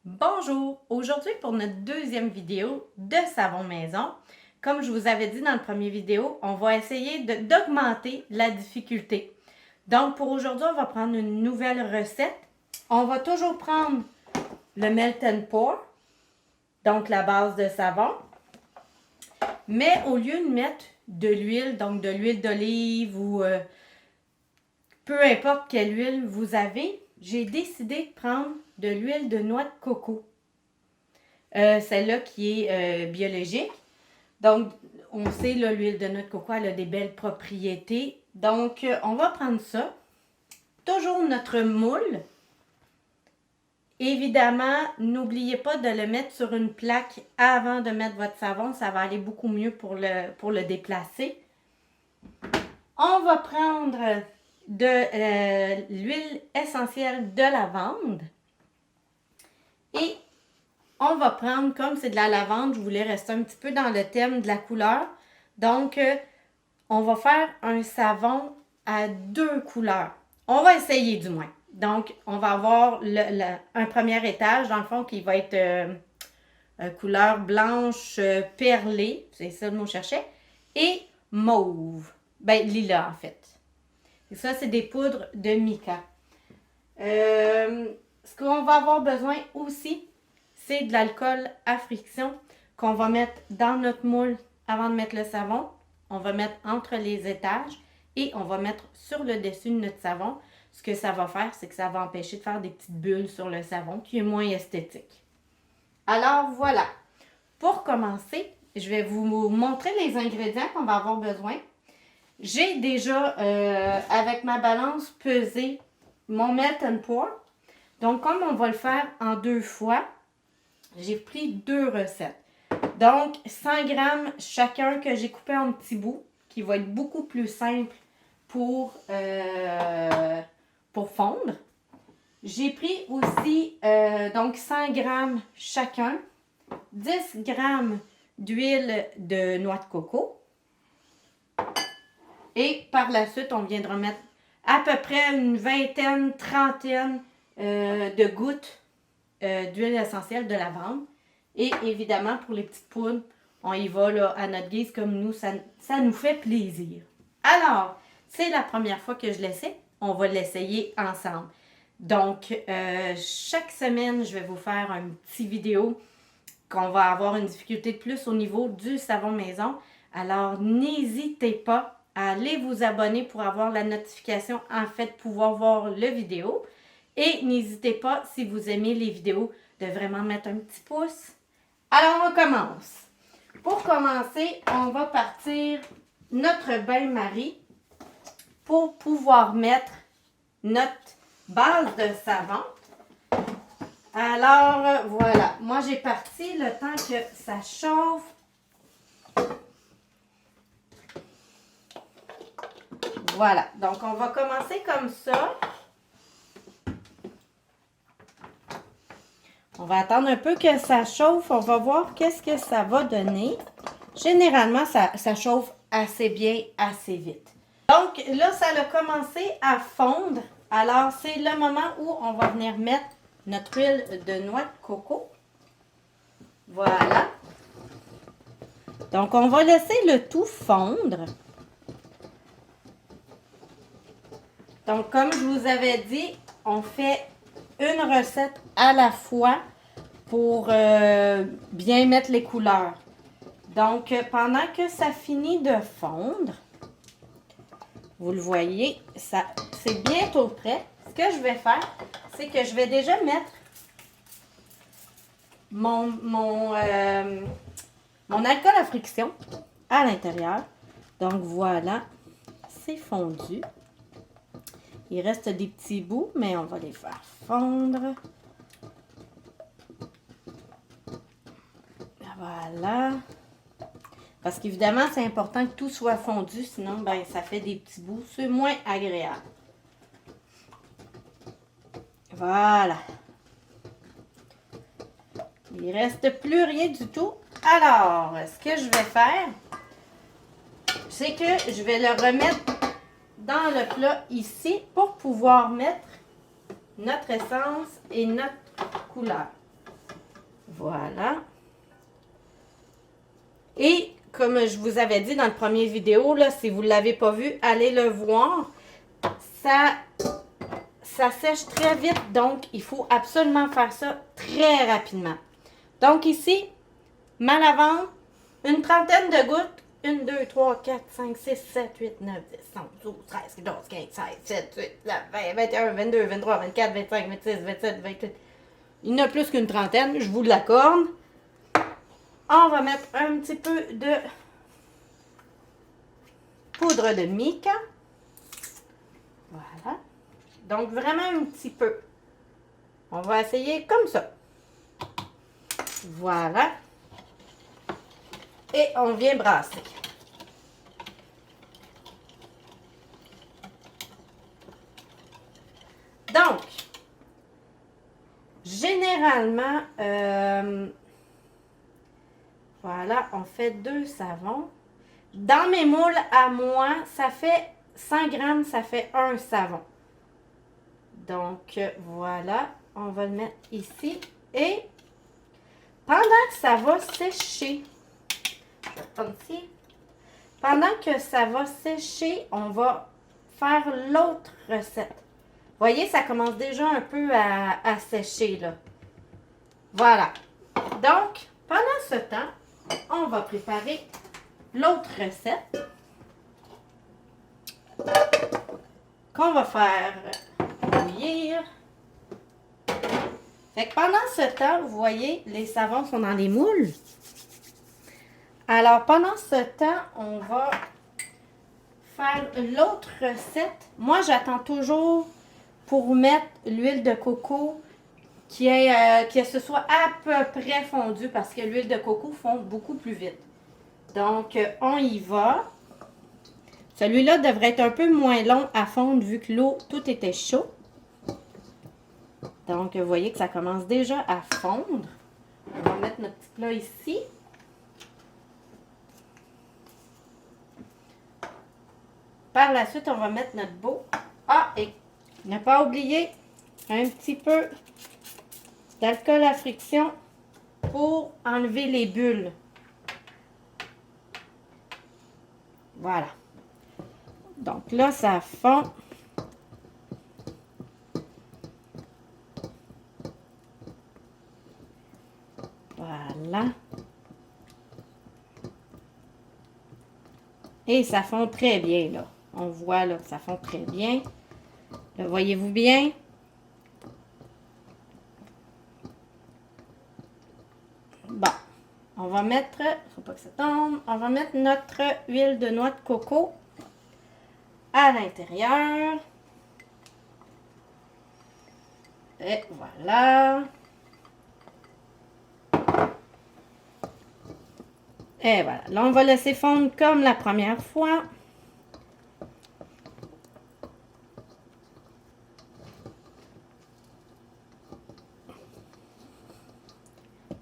Bonjour! Aujourd'hui, pour notre deuxième vidéo de savon maison, comme je vous avais dit dans le premier vidéo, on va essayer d'augmenter la difficulté. Donc, pour aujourd'hui, on va prendre une nouvelle recette. On va toujours prendre le Melt and Pour, donc la base de savon. Mais au lieu de mettre de l'huile, donc de l'huile d'olive ou peu importe quelle huile vous avez, j'ai décidé de prendre de l'huile de noix de coco. Celle-là qui est biologique. Donc, on sait, l'huile de noix de coco, elle a des belles propriétés. Donc, on va prendre ça. Toujours notre moule. Évidemment, n'oubliez pas de le mettre sur une plaque avant de mettre votre savon. Ça va aller beaucoup mieux pour le déplacer. On va prendre de l'huile essentielle de lavande. Et on va prendre, comme c'est de la lavande, je voulais rester un petit peu dans le thème de la couleur. Donc, on va faire un savon à 2 couleurs. On va essayer du moins. Donc, on va avoir un premier étage, dans le fond, qui va être couleur blanche perlée. C'est ça le mot que je cherchais. Et mauve. Ben, lilas, en fait. Et ça, c'est des poudres de mica. Ce qu'on va avoir besoin aussi, c'est de l'alcool à friction qu'on va mettre dans notre moule avant de mettre le savon. On va mettre entre les étages et on va mettre sur le dessus de notre savon. Ce que ça va faire, c'est que ça va empêcher de faire des petites bulles sur le savon qui est moins esthétique. Alors voilà. Pour commencer, je vais vous montrer les ingrédients qu'on va avoir besoin. J'ai déjà, avec ma balance, pesé mon Melt and Pour. Donc, comme on va le faire en 2 fois, j'ai pris 2 recettes. Donc, 100 grammes chacun que j'ai coupé en petits bouts, qui va être beaucoup plus simple pour fondre. J'ai pris aussi donc 100 grammes chacun, 10 grammes d'huile de noix de coco. Et par la suite, on viendra mettre à peu près une vingtaine, trentaine de gouttes d'huile essentielle de lavande. Et évidemment, pour les petites poudres, on y va là, à notre guise comme nous, ça nous fait plaisir. Alors, c'est la première fois que je l'essaie. On va l'essayer ensemble. Donc, chaque semaine, je vais vous faire un petit vidéo qu'on va avoir une difficulté de plus au niveau du savon maison. Alors, n'hésitez pas à aller vous abonner pour avoir la notification, en fait, pouvoir voir le vidéo. Et n'hésitez pas, si vous aimez les vidéos, de vraiment mettre un petit pouce. Alors, on commence. Pour commencer, on va partir notre bain-marie pour pouvoir mettre notre base de savon. Alors, voilà. Moi, j'ai parti le temps que ça chauffe. Voilà. Donc, on va commencer comme ça. On va attendre un peu que ça chauffe. On va voir qu'est-ce que ça va donner. Généralement, ça chauffe assez bien, assez vite. Donc, là, ça a commencé à fondre. Alors, c'est le moment où on va venir mettre notre huile de noix de coco. Voilà. Donc, on va laisser le tout fondre. Donc, comme je vous avais dit, on fait une recette à la fois pour bien mettre les couleurs. Donc, pendant que ça finit de fondre, vous le voyez, c'est bientôt prêt. Ce que je vais faire, c'est que je vais déjà mettre mon alcool à friction à l'intérieur. Donc, voilà, c'est fondu. Il reste des petits bouts, mais on va les faire fondre. Voilà. Parce qu'évidemment, c'est important que tout soit fondu, sinon, ben, ça fait des petits bouts. C'est moins agréable. Voilà. Il ne reste plus rien du tout. Alors, ce que je vais faire, c'est que je vais le remettre dans le plat ici pour pouvoir mettre notre essence et notre couleur. Voilà. Et comme je vous avais dit dans le premier vidéo, là, si vous ne l'avez pas vu, allez le voir. Ça sèche très vite, donc il faut absolument faire ça très rapidement. Donc ici, ma lavande, une trentaine de gouttes. 1, 2, 3, 4, 5, 6, 7, 8, 9, 10, 11, 12, 13, 14, 15, 16, 17, 18, 19, 20, 21, 22, 23, 24, 25, 26, 27, 28. Il n'y en a plus qu'une trentaine, je vous l'accorde. On va mettre un petit peu de poudre de mica. Voilà. Donc, vraiment un petit peu. On va essayer comme ça. Voilà. Et on vient brasser. Donc, généralement, voilà, on fait 2 savons. Dans mes moules à moi, ça fait 100 grammes, ça fait un savon. Donc, voilà, on va le mettre ici. Et pendant que ça va sécher, je vais prendre ici. Pendant que ça va sécher, on va faire l'autre recette. Voyez, ça commence déjà un peu à sécher, là. Voilà. Donc, pendant ce temps, on va préparer l'autre recette qu'on va faire bouillir. Fait que pendant ce temps, vous voyez, les savons sont dans les moules. Alors, pendant ce temps, on va faire l'autre recette. Moi, j'attends toujours pour mettre l'huile de coco que ce soit à peu près fondu parce que l'huile de coco fond beaucoup plus vite. Donc, on y va. Celui-là devrait être un peu moins long à fondre vu que l'eau, tout était chaud. Donc, vous voyez que ça commence déjà à fondre. On va mettre notre petit plat ici. Par la suite, on va mettre notre beau. Ah, et ne pas oublier un petit peu d'alcool à friction pour enlever les bulles. Voilà. Donc là, ça fond. Voilà. Et ça fond très bien, là. On voit, là, que ça fond très bien. Là, voyez-vous bien? Bon. On va mettre, faut pas que ça tombe, on va mettre notre huile de noix de coco à l'intérieur. Et voilà. Et voilà. Là, on va laisser fondre comme la première fois.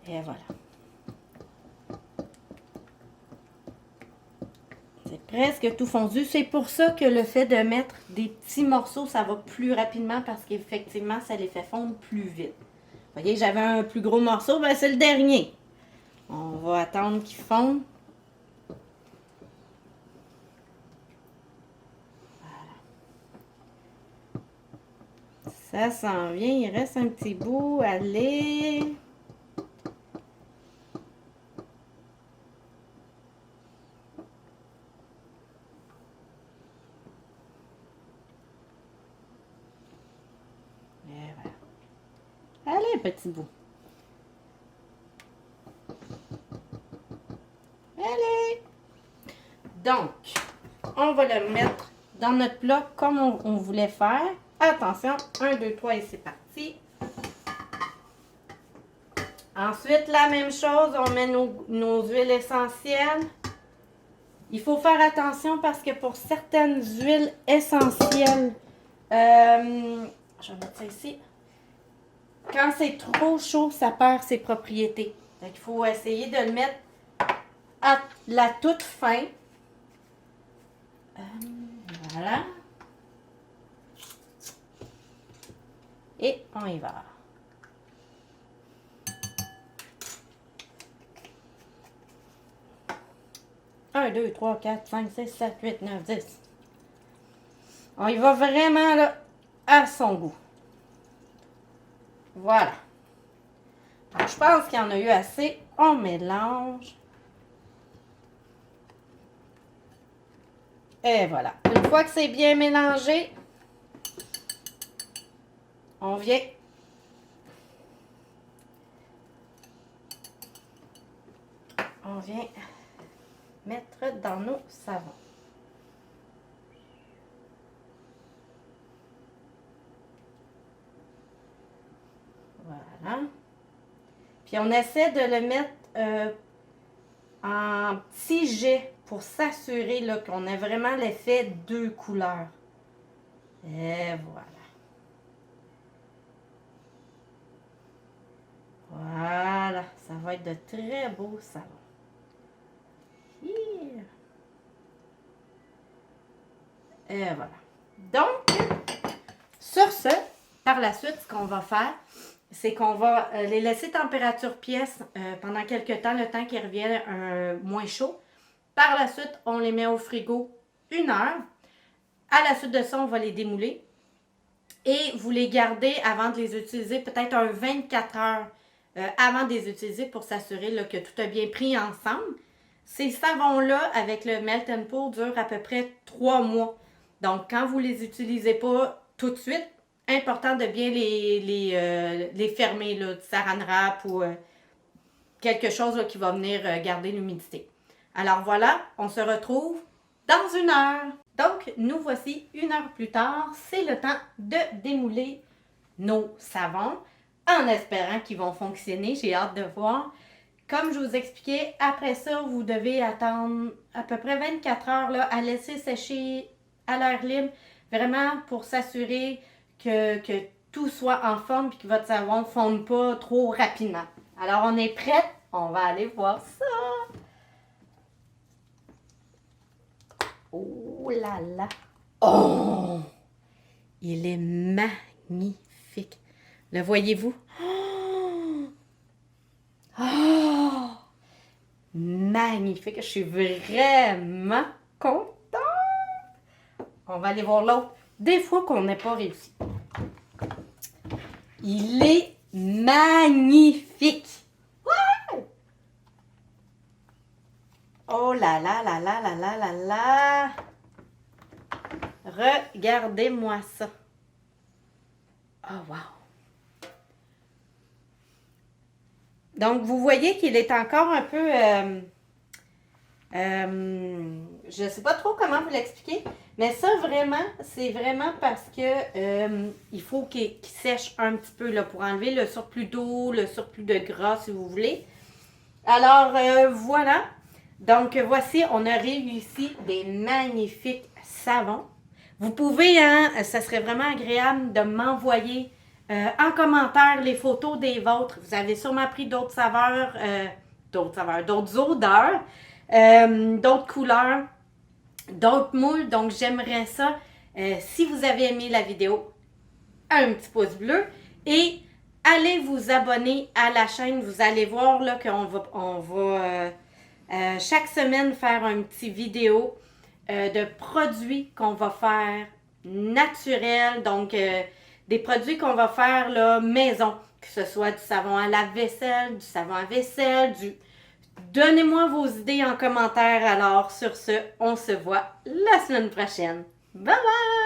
Et voilà. C'est presque tout fondu. C'est pour ça que le fait de mettre des petits morceaux, ça va plus rapidement parce qu'effectivement, ça les fait fondre plus vite. Vous voyez, j'avais un plus gros morceau, ben c'est le dernier. On va attendre qu'il fonde. Voilà. Ça s'en vient, il reste un petit bout. Allez. Et voilà. Allez, petit bout. Allez. Donc, on va le mettre dans notre plat comme on voulait faire. Attention, 1, 2, 3 et c'est parti. Ensuite, la même chose, on met nos huiles essentielles. Il faut faire attention parce que pour certaines huiles essentielles, je vais mettre ça ici. Quand c'est trop chaud, ça perd ses propriétés. Donc, il faut essayer de le mettre à la toute fin. Voilà. Et on y va. 1, 2, 3, 4, 5, 6, 7, 8, 9, 10. On y va vraiment là, à son goût. Voilà. Donc, je pense qu'il y en a eu assez. On mélange. Et voilà. Une fois que c'est bien mélangé, on vient mettre dans nos savons. Voilà. Puis on essaie de le mettre en petits jets pour s'assurer qu'on ait vraiment l'effet deux couleurs. Et voilà. Voilà, ça va être de très beaux savons. Et voilà. Donc, sur ce, par la suite, ce qu'on va faire, c'est qu'on va les laisser température pièce pendant quelques temps, le temps qu'ils reviennent moins chaud. Par la suite, on les met au frigo 1 heure. À la suite de ça, on va les démouler. Et vous les gardez avant de les utiliser, peut-être un 24 heures avant de les utiliser pour s'assurer que tout a bien pris ensemble. Ces savons-là, avec le Melt and Pour, durent à peu près 3 mois. Donc, quand vous ne les utilisez pas tout de suite, important de bien les fermer, là, du saran wrap ou quelque chose là, qui va venir garder l'humidité. Alors voilà, on se retrouve dans 1 heure. Donc, nous voici 1 heure plus tard. C'est le temps de démouler nos savons en espérant qu'ils vont fonctionner. J'ai hâte de voir. Comme je vous expliquais, après ça, vous devez attendre à peu près 24 heures là, à laisser sécher à l'air libre, vraiment pour s'assurer que tout soit en forme et que votre savon ne fonde pas trop rapidement. Alors, on est prête? On va aller voir ça! Oh là là! Oh! Il est magnifique! Le voyez-vous? Oh! Oh! Magnifique! Je suis vraiment contente! On va aller voir l'autre. Des fois qu'on n'a pas réussi. Il est magnifique! Ouais! Oh là là là là là là là là! Regardez-moi ça! Oh wow! Donc, vous voyez qu'il est encore un peu... je ne sais pas trop comment vous l'expliquer, mais ça, vraiment, c'est vraiment parce que il faut qu'il sèche un petit peu là, pour enlever le surplus d'eau, le surplus de gras, si vous voulez. Alors, voilà. Donc, voici, on a réussi des magnifiques savons. Vous pouvez, ça serait vraiment agréable de m'envoyer en commentaire les photos des vôtres. Vous avez sûrement pris d'autres saveurs, d'autres odeurs, d'autres couleurs, d'autres moules. Donc, j'aimerais ça, si vous avez aimé la vidéo, un petit pouce bleu et allez vous abonner à la chaîne. Vous allez voir là qu'on va chaque semaine faire un petit vidéo de produits qu'on va faire naturels, donc des produits qu'on va faire là, maison, que ce soit du savon à lave-vaisselle, du savon à vaisselle, Donnez-moi vos idées en commentaire. Alors, sur ce, on se voit la semaine prochaine. Bye bye!